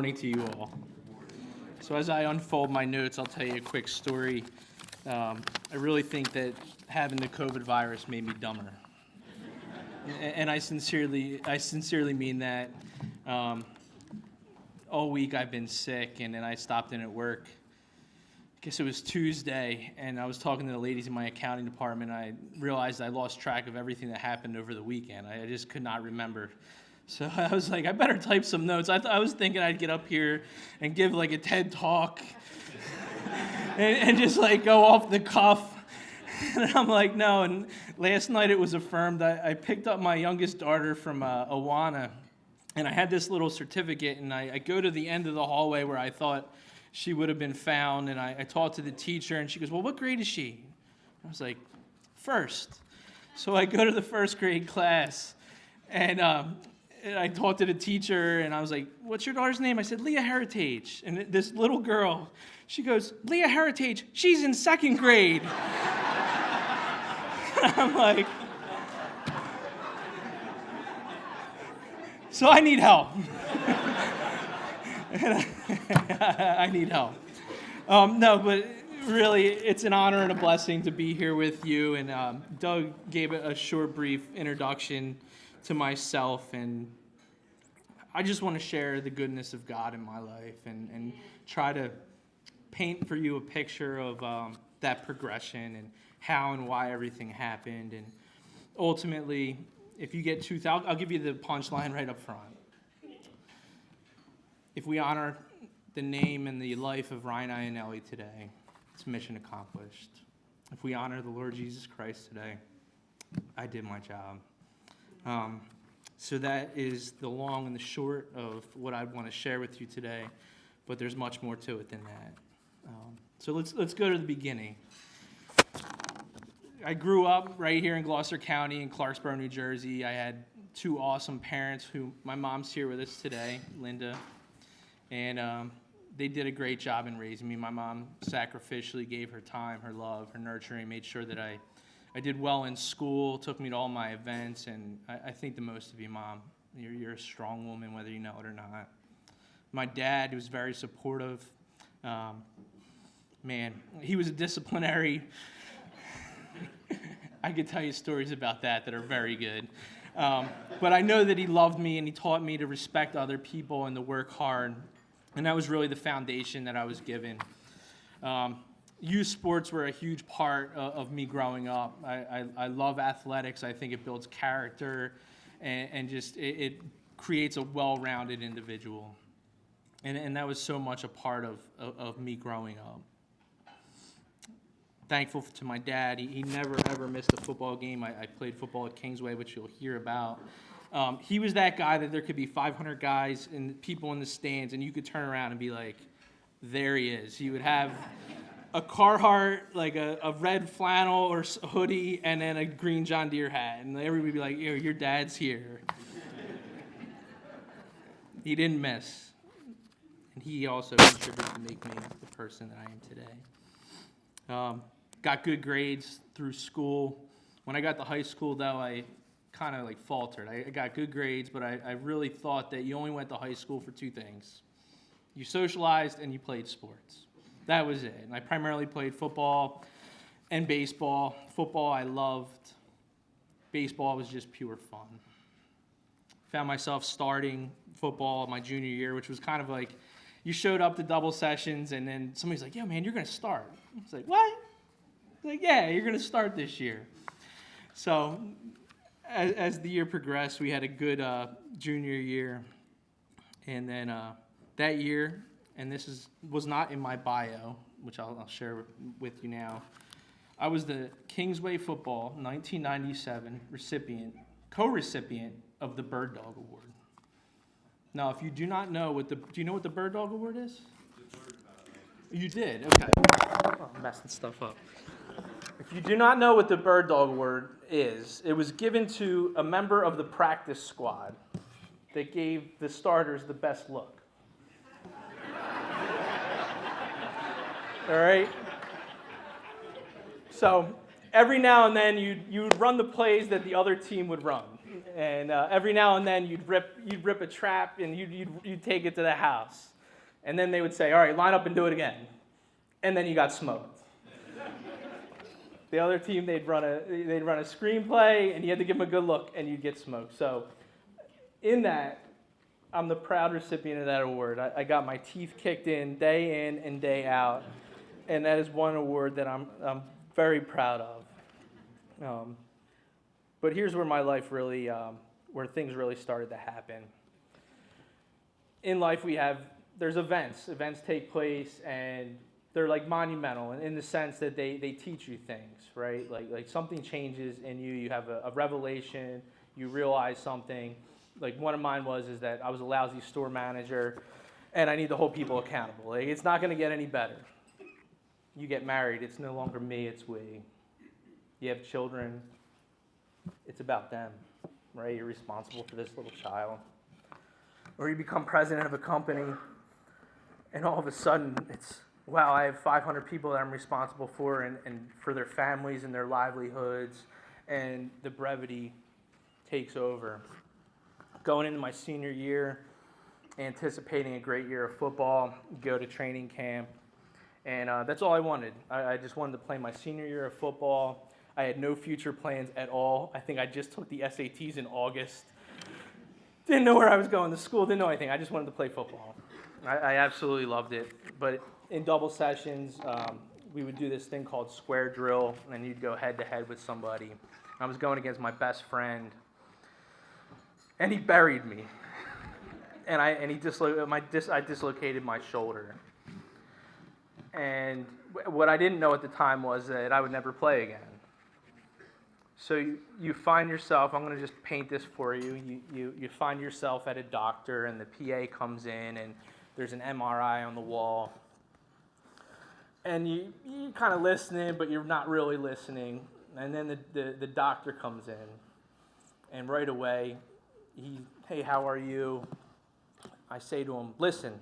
morning to you all. So as I unfold my notes, I'll tell you a quick story. I really think that having the COVID virus made me dumber. And I sincerely mean that. All week I've been sick, and then I stopped in at work. I guess it was Tuesday, and I was talking to the ladies in my accounting department. I realized I lost track of everything that happened over the weekend. I just could not remember. So I was like, I better type some notes. I was thinking I'd get up here and give like a TED talk and just like go off the cuff. And I'm like, no. And last night it was affirmed. I picked up my youngest daughter from Awana, and I had this little certificate, and I go to the end of the hallway where I thought she would have been found, and I talked to the teacher, and she goes, well, what grade is she? I was like, first. So I go to the first grade class, and I talked to the teacher, and I was like, what's your daughter's name? I said, Leah Heritage. And this little girl, she goes, Leah Heritage, she's in second grade. I'm like, so I need help. I need help. No, but really, it's an honor and a blessing to be here with you. And Doug gave a short, brief introduction to myself, and I just want to share the goodness of God in my life and try to paint for you a picture of that progression and how and why everything happened. And ultimately, if you get I'll give you the punchline right up front. If we honor the name and the life of Ryan Ionelli today, it's mission accomplished. If we honor the Lord Jesus Christ today, I did my job. So that is the long and the short of what I want to share with you today, but there's much more to it than that. So let's go to the beginning. I grew up right here in Gloucester County in Clarksboro, New Jersey. I had two awesome parents who, my mom's here with us today, Linda, and they did a great job in raising me. My mom sacrificially gave her time, her love, her nurturing, made sure that I did well in school, took me to all my events, and I think the most of you, Mom. You're a strong woman, whether you know it or not. My dad was very supportive. He was a disciplinary. I could tell you stories about that are very good. But I know that he loved me, and he taught me to respect other people and to work hard. And that was really the foundation that I was given. Youth sports were a huge part of me growing up. I love athletics. I think it builds character and just it creates a well-rounded individual. And that was so much a part of me growing up. Thankful to my dad. He never, ever missed a football game. I played football at Kingsway, which you'll hear about. He was that guy that there could be 500 guys and people in the stands, and you could turn around and be like, there he is. He would have a Carhartt, like a red flannel or hoodie, and then a green John Deere hat. And everybody would be like, yo, your dad's here. He didn't miss. And he also contributed to make me the person that I am today. Got good grades through school. When I got to high school, though, I kind of faltered. I got good grades, but I really thought that you only went to high school for two things. You socialized and you played sports. That was it. And I primarily played football and baseball. Football I loved. Baseball was just pure fun. Found myself starting football my junior year, which was kind of like you showed up to double sessions and then somebody's like, yo, man, you're going to start. It's like, what? It's like, yeah, you're going to start this year. So as the year progressed, we had a good junior year. And then that year, and this was not in my bio, which I'll share with you now, I was the Kingsway Football 1997 co-recipient of the Bird Dog Award. Now, if you do not know do you know what the Bird Dog Award is? You did? Okay. Oh, I'm messing stuff up. If you do not know what the Bird Dog Award is, it was given to a member of the practice squad that gave the starters the best look. All right? So every now and then you would run the plays that the other team would run. And every now and then you'd rip a trap and you'd take it to the house. And then they would say, all right, line up and do it again. And then you got smoked. The other team, they'd run a screenplay, and you had to give them a good look, and you'd get smoked. So in that, I'm the proud recipient of that award. I got my teeth kicked in and day out, and that is one award that I'm very proud of. But here's where my life really, where things really started to happen. In life, there's events. Events take place, and they're like monumental in the sense that they teach you things, right? Like something changes in you. You have a revelation. You realize something. Like one of mine is that I was a lousy store manager, and I need to hold people accountable. Like, it's not going to get any better. You get married. It's no longer me. It's we. You have children. It's about them, right? You're responsible for this little child. Or you become president of a company, and all of a sudden it's, wow, I have 500 people that I'm responsible for and for their families and their livelihoods, and the brevity takes over. Going into my senior year, anticipating a great year of football, go to training camp, and that's all I wanted. I just wanted to play my senior year of football. I had no future plans at all. I think I just took the SATs in August. Didn't know where I was going to school, didn't know anything. I just wanted to play football. I absolutely loved it, but in double sessions, we would do this thing called square drill, and you'd go head-to-head with somebody. I was going against my best friend, and he buried me, and I dislocated my shoulder. And what I didn't know at the time was that I would never play again. So you find yourself, I'm going to just paint this for you. You find yourself at a doctor, and the PA comes in, and there's an MRI on the wall. And you're kind of listening, but you're not really listening. And then the doctor comes in, and right away, hey, how are you? I say to him, listen,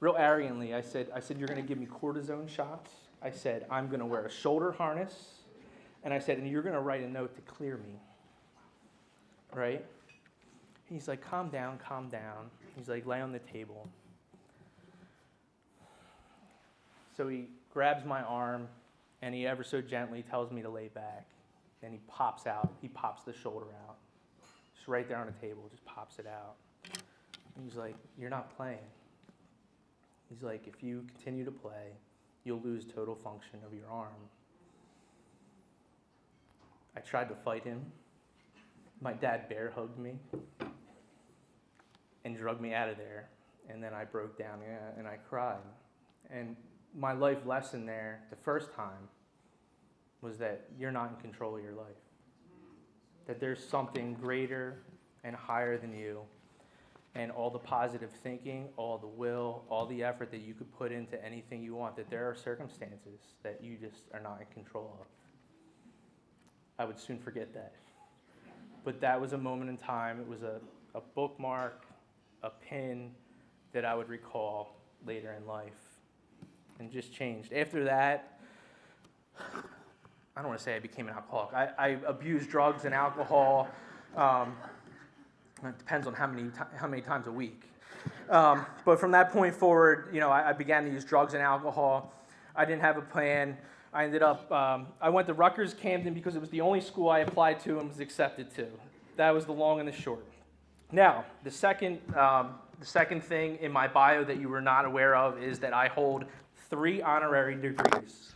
real arrogantly, I said, you're going to give me cortisone shots. I said, I'm going to wear a shoulder harness. And I said, and you're going to write a note to clear me, right? He's like, calm down. He's like, lay on the table. So he grabs my arm, and he ever so gently tells me to lay back. Then he pops the shoulder out. Just right there on the table, just pops it out. And he's like, you're not playing. He's like, if you continue to play, you'll lose total function of your arm. I tried to fight him. My dad bear hugged me and drugged me out of there. And then I broke down and I cried. And my life lesson there, the first time, was that you're not in control of your life. That there's something greater and higher than you. And all the positive thinking, all the will, all the effort that you could put into anything you want, that there are circumstances that you just are not in control of. I would soon forget that. But that was a moment in time. It was a bookmark, a pin that I would recall later in life, and just changed. After that, I don't want to say I became an alcoholic. I abused drugs and alcohol. It depends on how many times a week. But from that point forward, I began to use drugs and alcohol. I didn't have a plan. I ended up, I went to Rutgers Camden because it was the only school I applied to and was accepted to. That was the long and the short. Now, the second thing in my bio that you were not aware of is that I hold 3 honorary degrees.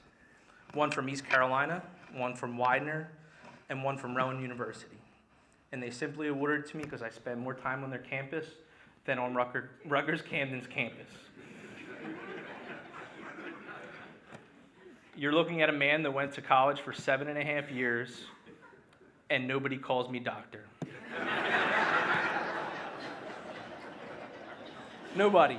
One from East Carolina, one from Widener, and one from Rowan University. And they simply awarded it to me because I spend more time on their campus than on Rutgers Camden's campus. You're looking at a man that went to college for 7.5 years, and nobody calls me doctor. Nobody.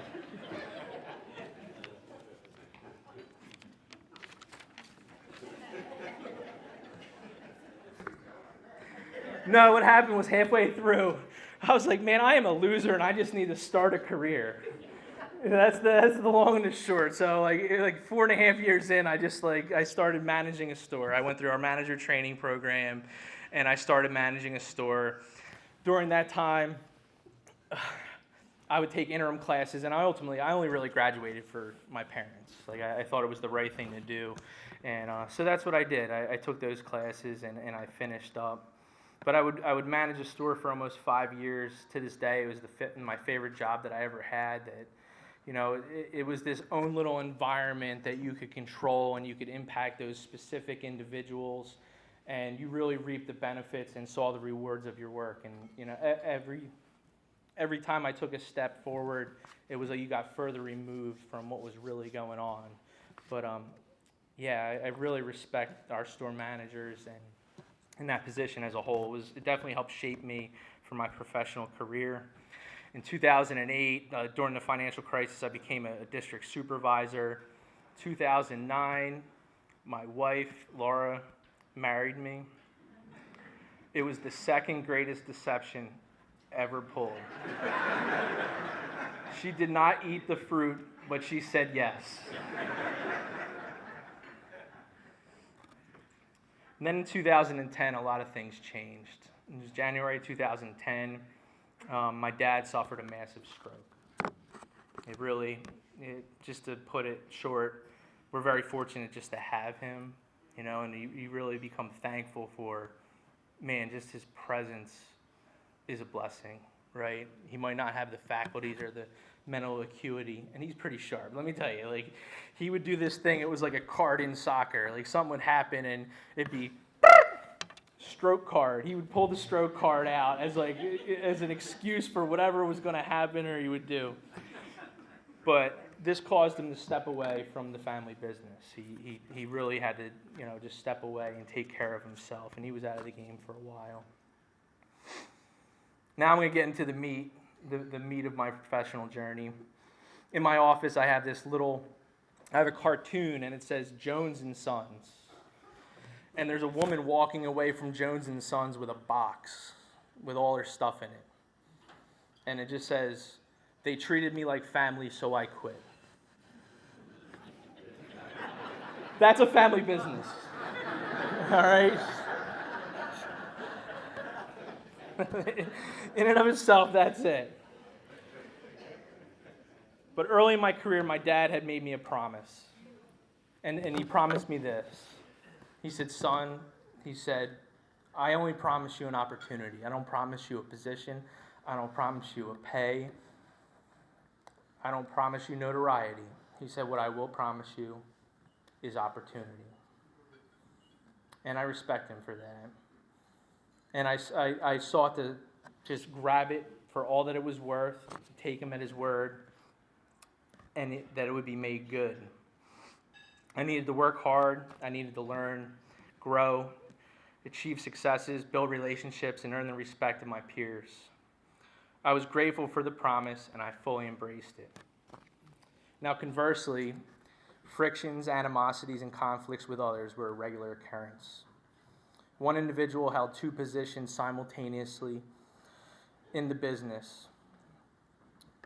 No, what happened was halfway through, I was like, man, I am a loser, and I just need to start a career. That's the long and the short. So like 4.5 years in, I started managing a store. I went through our manager training program, and I started managing a store. During that time, I would take interim classes, and I only really graduated for my parents. Like, I thought it was the right thing to do, and so that's what I did. I took those classes, and I finished up. But I would manage a store for almost 5 years. To this day, it was my favorite job that I ever had. That, you know, it was this own little environment that you could control, and you could impact those specific individuals, and you really reaped the benefits and saw the rewards of your work. And, you know, every time I took a step forward, it was like you got further removed from what was really going on. But yeah, I really respect our store managers and in that position as a whole. It definitely helped shape me for my professional career. In 2008, during the financial crisis, I became a district supervisor. 2009, my wife, Laura, married me. It was the second greatest deception ever pulled. She did not eat the fruit, but she said yes. And then in 2010, a lot of things changed. It was January 2010. My dad suffered a massive stroke. Just to put it short, we're very fortunate just to have him, you know, and you really become thankful for, man, just his presence is a blessing, right? He might not have the faculties or the mental acuity, and he's pretty sharp. Let me tell you, like, he would do this thing, it was like a card in soccer. Like, something would happen, and it'd be stroke card. He would pull the stroke card out as an excuse for whatever was going to happen or he would do. But this caused him to step away from the family business. He really had to, you know, just step away and take care of himself, and he was out of the game for a while. Now I'm going to get into the meat of my professional journey. In my office, I have a cartoon, and it says Jones and Sons. And there's a woman walking away from Jones and Sons with a box with all her stuff in it. And it just says, "They treated me like family, so I quit." That's a family business. All right? In and of itself, that's it. But early in my career, my dad had made me a promise. And he promised me this. He said, "Son," he said, "I only promise you an opportunity. I don't promise you a position. I don't promise you a pay. I don't promise you notoriety." He said, "What I will promise you is opportunity." And I respect him for that. And I sought to just grab it for all that it was worth, take him at his word, and that it would be made good. I needed to work hard. I needed to learn, grow, achieve successes, build relationships, and earn the respect of my peers. I was grateful for the promise, and I fully embraced it. Now, conversely, frictions, animosities, and conflicts with others were a regular occurrence. One individual held two positions simultaneously in the business,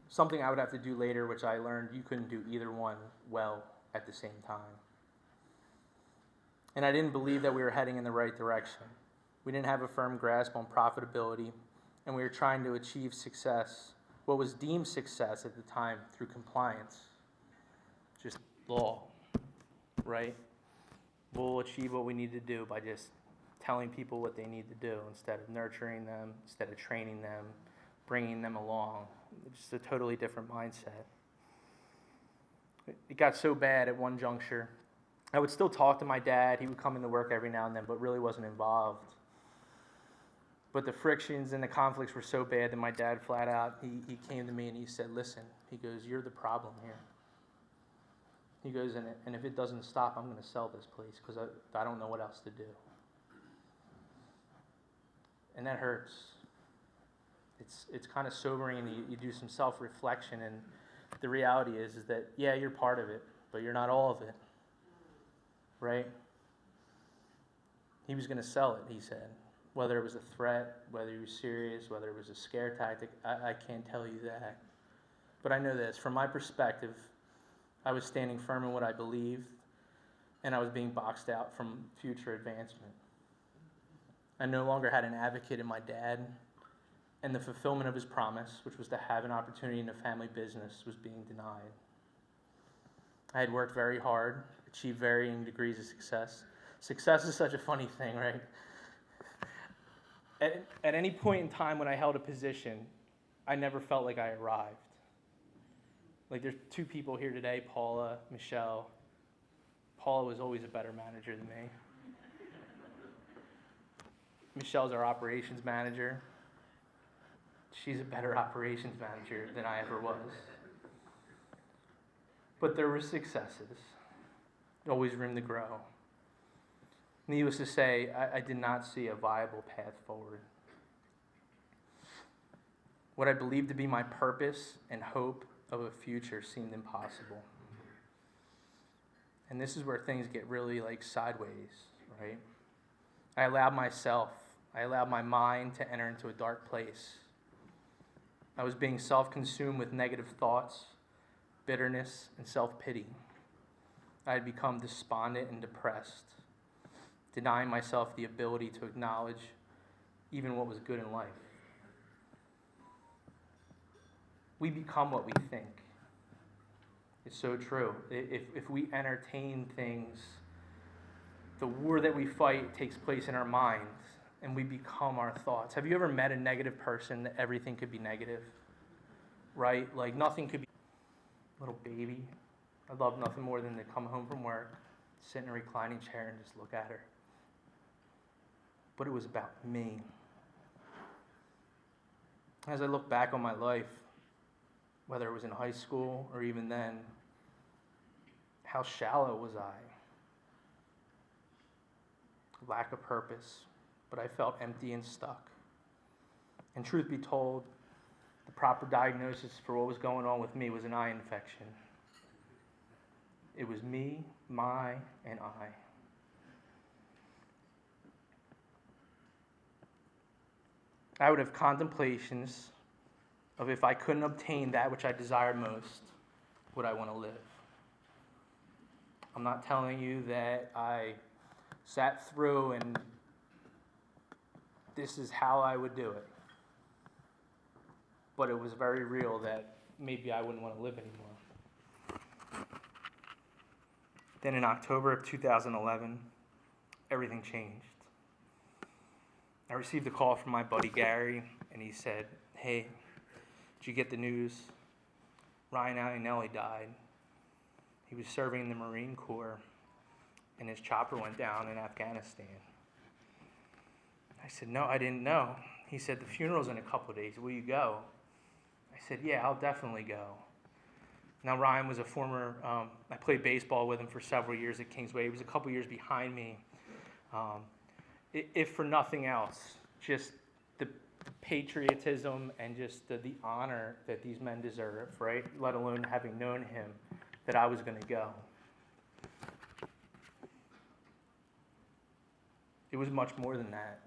something I would have to do later, which I learned you couldn't do either one well at the same time. And I didn't believe that we were heading in the right direction. We didn't have a firm grasp on profitability, and we were trying to achieve success, what was deemed success at the time, through compliance. Just law, right? We'll achieve what we need to do by just telling people what they need to do instead of nurturing them, instead of training them, bringing them along. It's just a totally different mindset. It got so bad at one juncture. I would still talk to my dad. He would come into work every now and then, but really wasn't involved. But the frictions and the conflicts were so bad that my dad flat out, he came to me and he said, "Listen," he goes, "you're the problem here." He goes, and if it doesn't stop, I'm going to sell this place because I don't know what else to do. And that hurts. It's kind of sobering, and you do some self-reflection, and the reality is that, yeah, you're part of it, but you're not all of it, right? He was going to sell it, he said. Whether it was a threat, whether he was serious, whether it was a scare tactic, I can't tell you that. But I know this, from my perspective, I was standing firm in what I believed, and I was being boxed out from future advancement. I no longer had an advocate in my dad, and the fulfillment of his promise, which was to have an opportunity in a family business, was being denied. I had worked very hard, achieved varying degrees of success. Success is such a funny thing, right? At any point in time when I held a position, I never felt like I arrived. Like there's two people here today, Paula, Michelle. Paula was always a better manager than me. Michelle's our operations manager. She's a better operations manager than I ever was. But there were successes. Always room to grow. Needless to say, I did not see a viable path forward. What I believed to be my purpose and hope of a future seemed impossible. And this is where things get really sideways, right? I allowed my mind to enter into a dark place. I was being self-consumed with negative thoughts, bitterness, and self-pity. I had become despondent and depressed, denying myself the ability to acknowledge even what was good in life. We become what we think. It's so true. If we entertain things, the war that we fight takes place in our minds, and we become our thoughts. Have you ever met a negative person that everything could be negative? Right? Like nothing could be. Little baby. I love nothing more than to come home from work, sit in a reclining chair, and just look at her. But it was about me. As I look back on my life, whether it was in high school or even then, how shallow was I? Lack of purpose, but I felt empty and stuck. And truth be told, the proper diagnosis for what was going on with me was an eye infection. It was me, my, and I. I would have contemplations of if I couldn't obtain that which I desired most, would I want to live? I'm not telling you that I sat through and this is how I would do it. But it was very real that maybe I wouldn't want to live anymore. Then in October of 2011, everything changed. I received a call from my buddy Gary, and he said, "Hey, did you get the news? Ryan Agnelli died. He was serving in the Marine Corps, and his chopper went down in Afghanistan." I said, "No, I didn't know." He said, "The funeral's in a couple of days. Will you go?" I said, "Yeah, I'll definitely go." Now, Ryan was a former, I played baseball with him for several years at Kingsway. He was a couple years behind me. If for nothing else, just the patriotism and just the honor that these men deserve, right? Let alone having known him, that I was going to go. It was much more than that.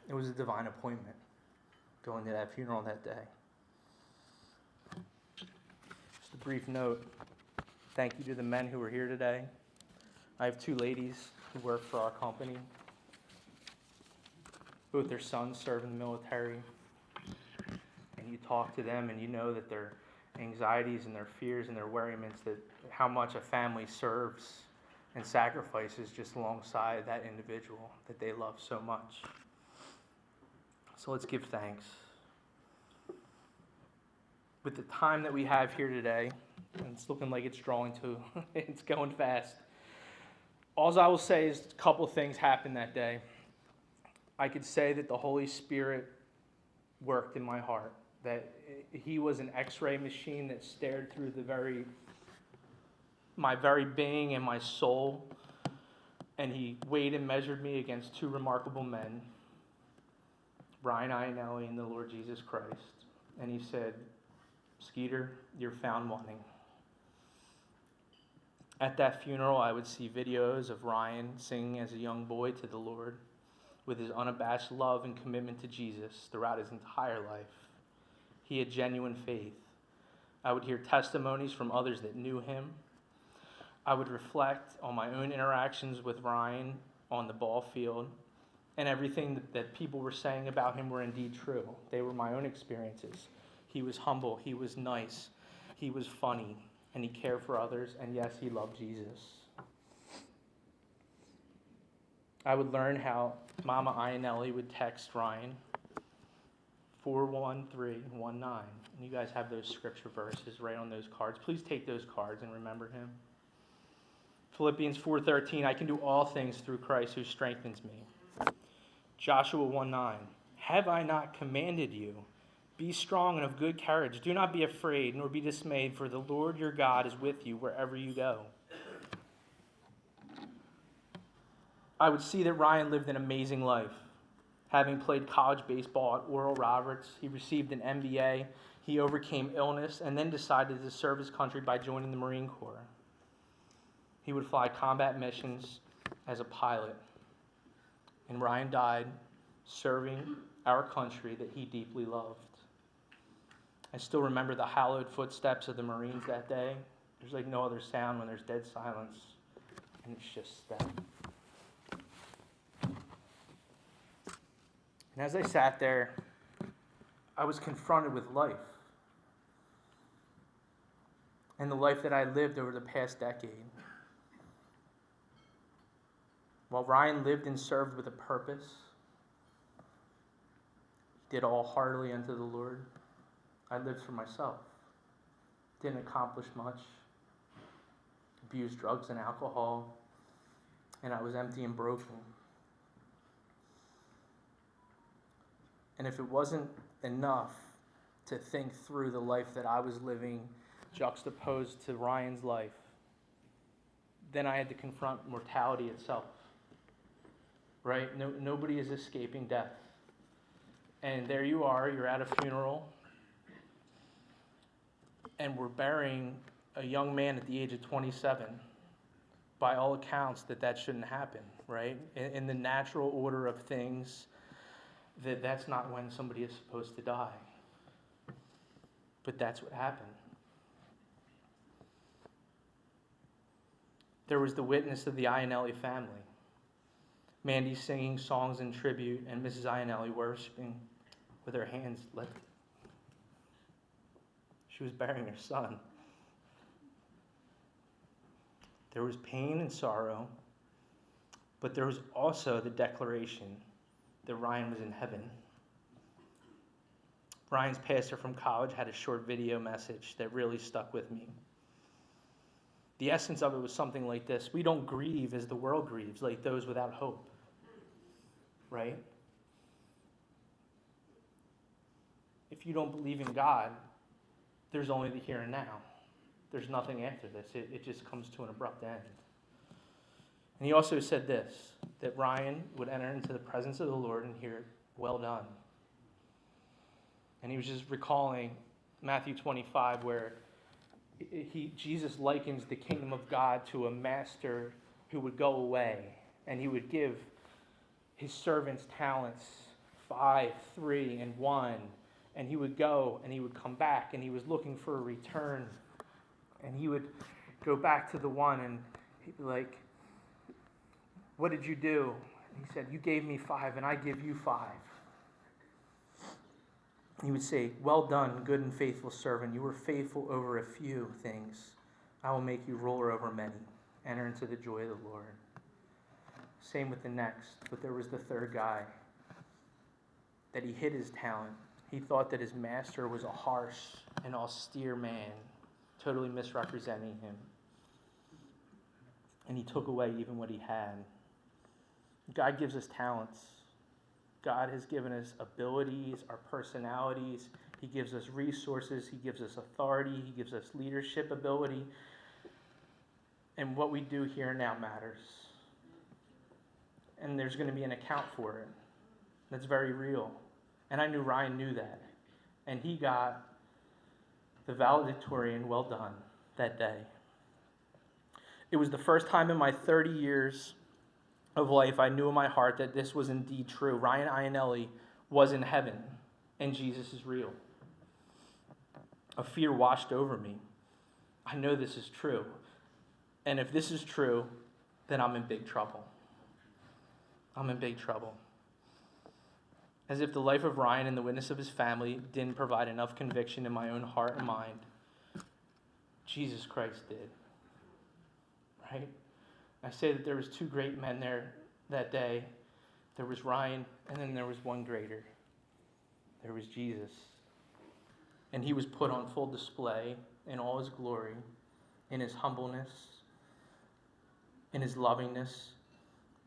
It was a divine appointment, going to that funeral that day. Just a brief note. Thank you to the men who were here today. I have two ladies who work for our company. Both their sons serve in the military. And you talk to them and you know that their anxieties and their fears and their worriments, that how much a family serves and sacrifices just alongside that individual that they love so much. So let's give thanks. With the time that we have here today, and it's looking like it's drawing to, it's going fast. All I will say is a couple things happened that day. I could say that the Holy Spirit worked in my heart, that he was an X-ray machine that stared through my very being and my soul, and he weighed and measured me against two remarkable men, Ryan Agnelli and the Lord Jesus Christ. And he said, "Skeeter, you're found wanting." At that funeral, I would see videos of Ryan singing as a young boy to the Lord with his unabashed love and commitment to Jesus throughout his entire life. He had genuine faith. I would hear testimonies from others that knew him. I would reflect on my own interactions with Ryan on the ball field and everything that people were saying about him were indeed true. They were my own experiences. He was humble, he was nice, he was funny, and he cared for others, and yes, he loved Jesus. I would learn how Mama Iannelli would text Ryan 41319. And you guys have those scripture verses right on those cards. Please take those cards and remember him. Philippians 4:13, I can do all things through Christ who strengthens me. Joshua 1:9, have I not commanded you? Be strong and of good courage. Do not be afraid, nor be dismayed, for the Lord your God is with you wherever you go. I would see that Ryan lived an amazing life. Having played college baseball at Oral Roberts, he received an MBA, he overcame illness, and then decided to serve his country by joining the Marine Corps. He would fly combat missions as a pilot. And Ryan died serving our country that he deeply loved. I still remember the hallowed footsteps of the Marines that day. There's like no other sound when there's dead silence, and it's just them. And as I sat there, I was confronted with life. And the life that I lived over the past decade. While Ryan lived and served with a purpose, he did all heartily unto the Lord. I lived for myself. Didn't accomplish much. Abused drugs and alcohol. And I was empty and broken. And if it wasn't enough to think through the life that I was living juxtaposed to Ryan's life, then I had to confront mortality itself. Right? Nobody is escaping death. And there you are, you're at a funeral, and we're burying a young man at the age of 27. By all accounts, that shouldn't happen, right? In the natural order of things, that's not when somebody is supposed to die. But that's what happened. There was the witness of the Iannelli family. Mandy singing songs in tribute, and Mrs. Iannelli worshiping with her hands lifted. She was burying her son. There was pain and sorrow, but there was also the declaration that Ryan was in heaven. Ryan's pastor from college had a short video message that really stuck with me. The essence of it was something like this: we don't grieve as the world grieves, like those without hope. Right? If you don't believe in God, there's only the here and now. There's nothing after this. It just comes to an abrupt end. And he also said this, that Ryan would enter into the presence of the Lord and hear, well done. And he was just recalling Matthew 25, where Jesus likens the kingdom of God to a master who would go away, and he would give his servants talents, 5, 3, and 1. And he would go, and he would come back, and he was looking for a return. And he would go back to the one, and he'd be like, what did you do? And he said, you gave me 5, and I give you 5. He would say, well done, good and faithful servant. You were faithful over a few things. I will make you ruler over many. Enter into the joy of the Lord. Same with the next, but there was the third guy, that he hid his talent. He thought that his master was a harsh and austere man, totally misrepresenting him. And he took away even what he had. God gives us talents. God has given us abilities, our personalities. He gives us resources. He gives us authority. He gives us leadership ability. And what we do here and now matters. And there's going to be an account for it. That's very real. And I knew Ryan knew that. And he got the valedictorian well done that day. It was the first time in my 30 years of life I knew in my heart that this was indeed true. Ryan Iannelli was in heaven, and Jesus is real. A fear washed over me. I know this is true. And if this is true, then I'm in big trouble. I'm in big trouble. As if the life of Ryan and the witness of his family didn't provide enough conviction in my own heart and mind, Jesus Christ did. Right? I say that there was two great men there that day. There was Ryan, and then there was one greater. There was Jesus. And he was put on full display in all his glory, in his humbleness, in his lovingness,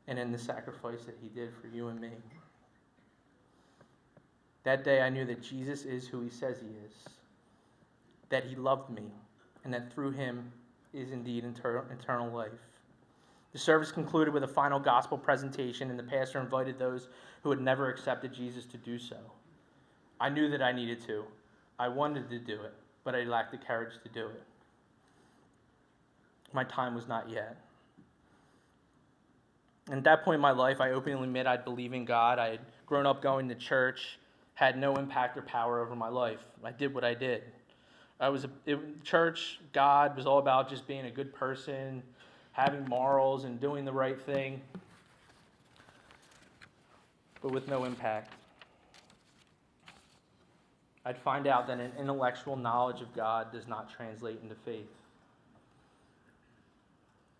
and in the sacrifice that he did for you and me. That day I knew that Jesus is who he says he is, that he loved me, and that through him is indeed eternal life. The service concluded with a final gospel presentation, and the pastor invited those who had never accepted Jesus to do so. I knew that I needed to. I wanted to do it, but I lacked the courage to do it. My time was not yet. And at that point in my life, I openly admit I'd believe in God. I had grown up going to church, had no impact or power over my life. I did what I did. Church, God was all about just being a good person, having morals, and doing the right thing, but with no impact. I'd find out that an intellectual knowledge of God does not translate into faith.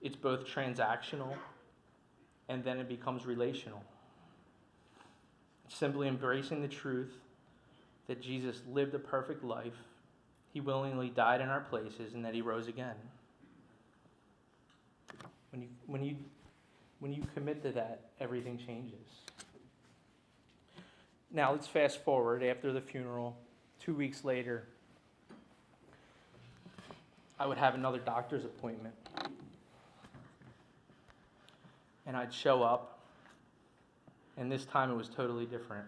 It's both transactional and then it becomes relational. It's simply embracing the truth that Jesus lived a perfect life, he willingly died in our places, and that he rose again. When you commit to that, everything changes. Now let's fast forward after the funeral. 2 weeks later, I would have another doctor's appointment. And I'd show up, and this time it was totally different.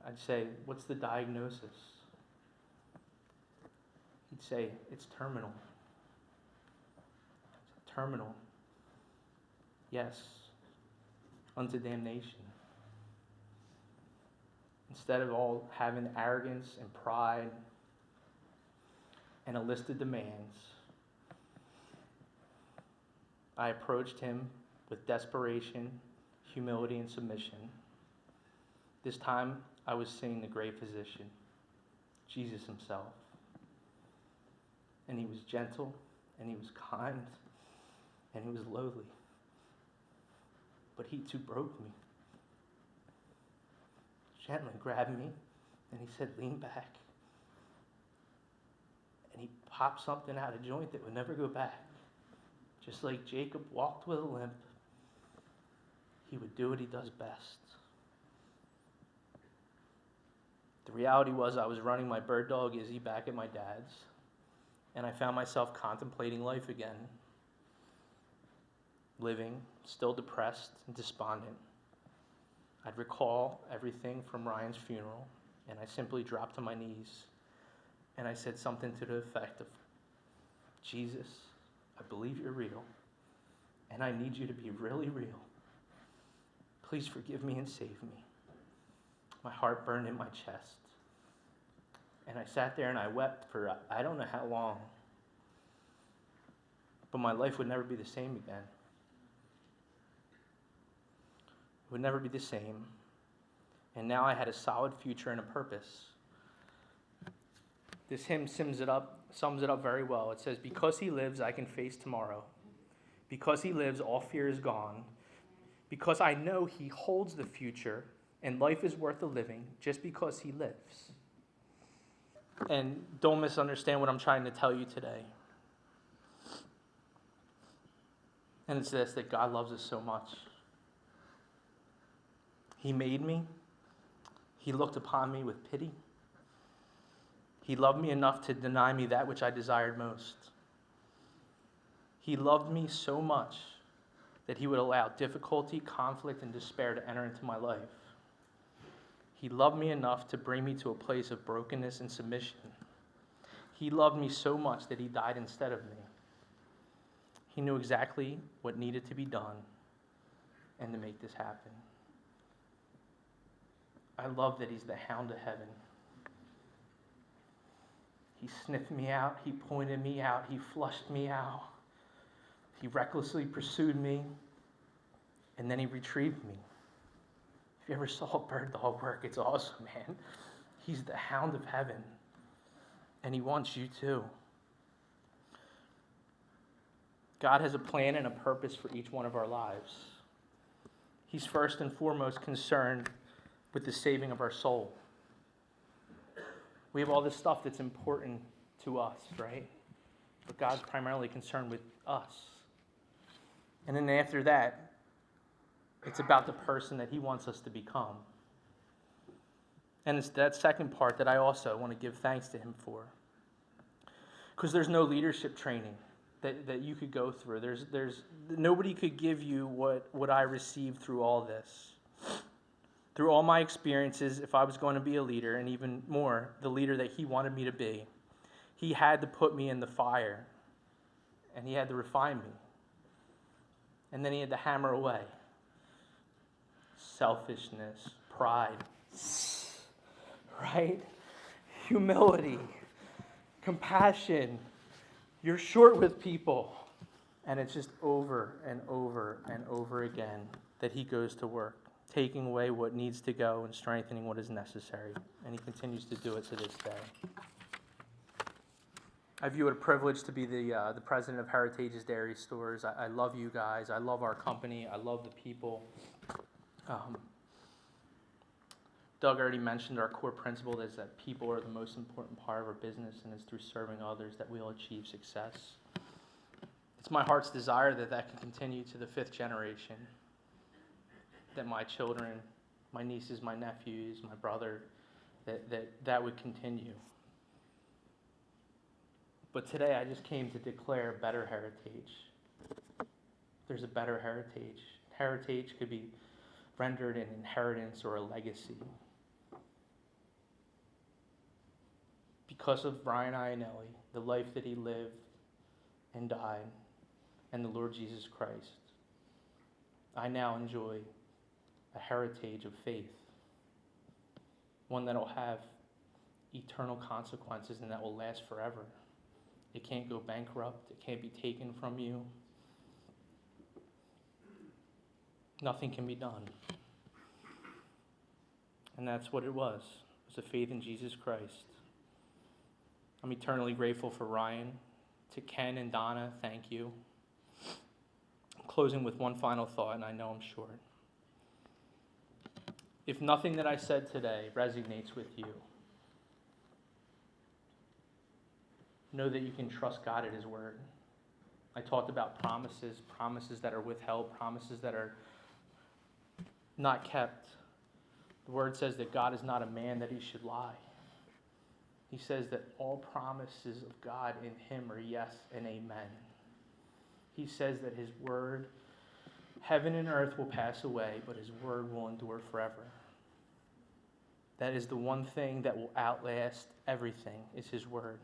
I'd say, "What's the diagnosis?" He'd say, "It's terminal." Terminal. Yes, unto damnation. Instead of all having arrogance and pride and a list of demands, I approached him with desperation, humility, and submission. This time, I was seeing the great physician, Jesus himself. And he was gentle, and he was kind, and he was lowly. But he too broke me. Gently grabbed me, and he said, "Lean back." And he popped something out of joint that would never go back. Just like Jacob walked with a limp, he would do what he does best. The reality was I was running my bird dog Izzy back at my dad's, and I found myself contemplating life again, living, still depressed and despondent. I'd recall everything from Ryan's funeral, and I simply dropped to my knees, and I said something to the effect of, "Jesus, I believe you're real, and I need you to be really real. Please forgive me and save me." My heart burned in my chest, and I sat there and I wept for I don't know how long, but my life would never be the same again. It would never be the same. And now I had a solid future and a purpose. This hymn sums it up very well. It says, "Because he lives, I can face tomorrow. Because he lives, all fear is gone. Because I know he holds the future, and life is worth the living just because he lives." And don't misunderstand what I'm trying to tell you today. And it's this, that God loves us so much. He made me. He looked upon me with pity. He loved me enough to deny me that which I desired most. He loved me so much that he would allow difficulty, conflict, and despair to enter into my life. He loved me enough to bring me to a place of brokenness and submission. He loved me so much that he died instead of me. He knew exactly what needed to be done and to make this happen. I love that he's the hound of heaven. He sniffed me out. He pointed me out. He flushed me out. He recklessly pursued me. And then he retrieved me. If you ever saw a bird dog work, it's awesome, man. He's the hound of heaven, and he wants you too. God has a plan and a purpose for each one of our lives. He's first and foremost concerned with the saving of our soul. We have all this stuff that's important to us, right? But God's primarily concerned with us. And then after that, it's about the person that he wants us to become. And it's that second part that I also want to give thanks to him for. Because there's no leadership training that you could go through. There's nobody could give you what I received through all this. Through all my experiences, if I was going to be a leader, and even more, the leader that he wanted me to be, he had to put me in the fire, and he had to refine me. And then he had to hammer away selfishness, pride, right? Humility, compassion. You're short with people. And it's just over and over and over again that he goes to work, taking away what needs to go and strengthening what is necessary. And he continues to do it to this day. I view it a privilege to be the president of Heritage's Dairy Stores. I love you guys. I love our company. I love the people. Doug already mentioned our core principle is that people are the most important part of our business, and it's through serving others that we'll achieve success. It's my heart's desire that can continue to the 5th generation, that my children, my nieces, my nephews, my brother, that would continue. But today I just came to declare a better heritage. There's a better heritage. Heritage could be rendered an inheritance or a legacy. Because of Brian Ionelli, the life that he lived and died, and the Lord Jesus Christ, I now enjoy a heritage of faith, one that will have eternal consequences and that will last forever. It can't go bankrupt. It can't be taken from you. Nothing can be done. And that's what it was. It was a faith in Jesus Christ. I'm eternally grateful for Ryan. To Ken and Donna, thank you. I'm closing with one final thought, and I know I'm short. If nothing that I said today resonates with you, know that you can trust God at his word. I talked about promises that are withheld, promises that are not kept. The word says that God is not a man that he should lie. He says that all promises of God in him are yes and amen. He says that his word, heaven and earth will pass away, but his word will endure forever. That is the one thing that will outlast everything, is his word.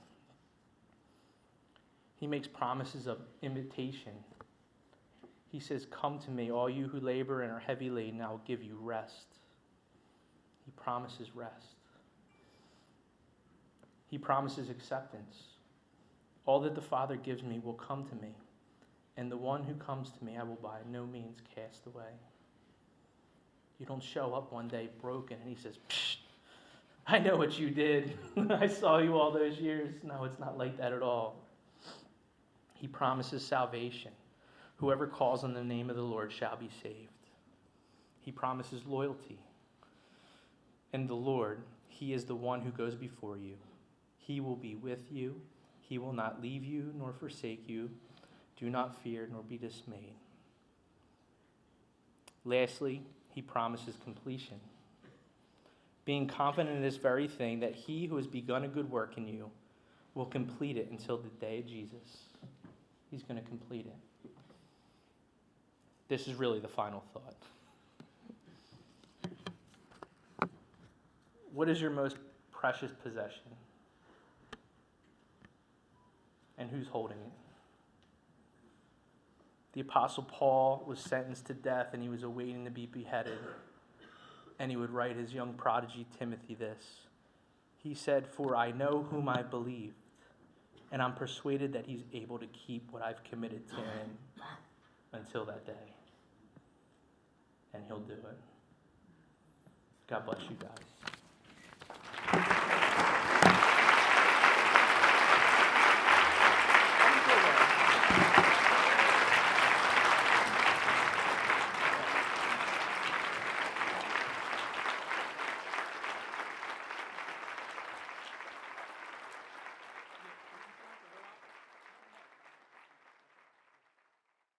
He makes promises of invitation. He says, "Come to me, all you who labor and are heavy laden, I will give you rest." He promises rest. He promises acceptance. All that the Father gives me will come to me, and the one who comes to me I will by no means cast away. You don't show up one day broken and he says, "Psh, I know what you did. I saw you all those years." No, it's not like that at all. He promises salvation. Whoever calls on the name of the Lord shall be saved. He promises loyalty. And the Lord, he is the one who goes before you. He will be with you. He will not leave you nor forsake you. Do not fear nor be dismayed. Lastly, he promises completion. Being confident in this very thing, that he who has begun a good work in you will complete it until the day of Jesus. He's going to complete it. This is really the final thought. What is your most precious possession? And who's holding it? The Apostle Paul was sentenced to death and he was awaiting to be beheaded. And he would write his young prodigy Timothy this. He said, "For I know whom I believe, and I'm persuaded that he's able to keep what I've committed to him until that day." and He'll do it. God bless you guys.